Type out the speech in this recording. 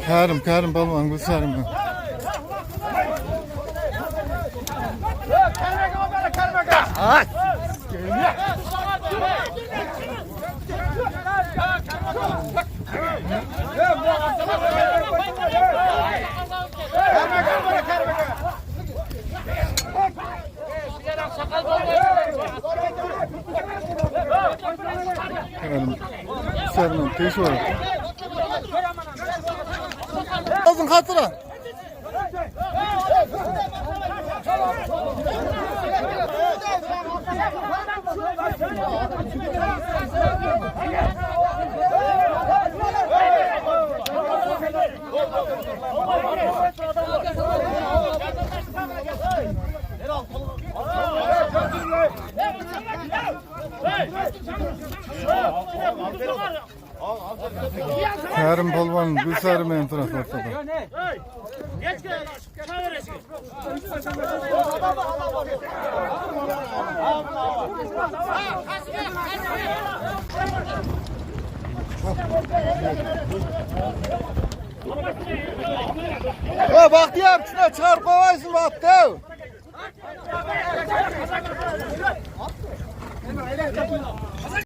Kerim balvan Gülserim. Ay. Kerim Gülserim teş var. Azın hatıra. Kerim balvan Gülserim en taraf ortada. Ya Bahtiyar şuna çarpavaysın baktı.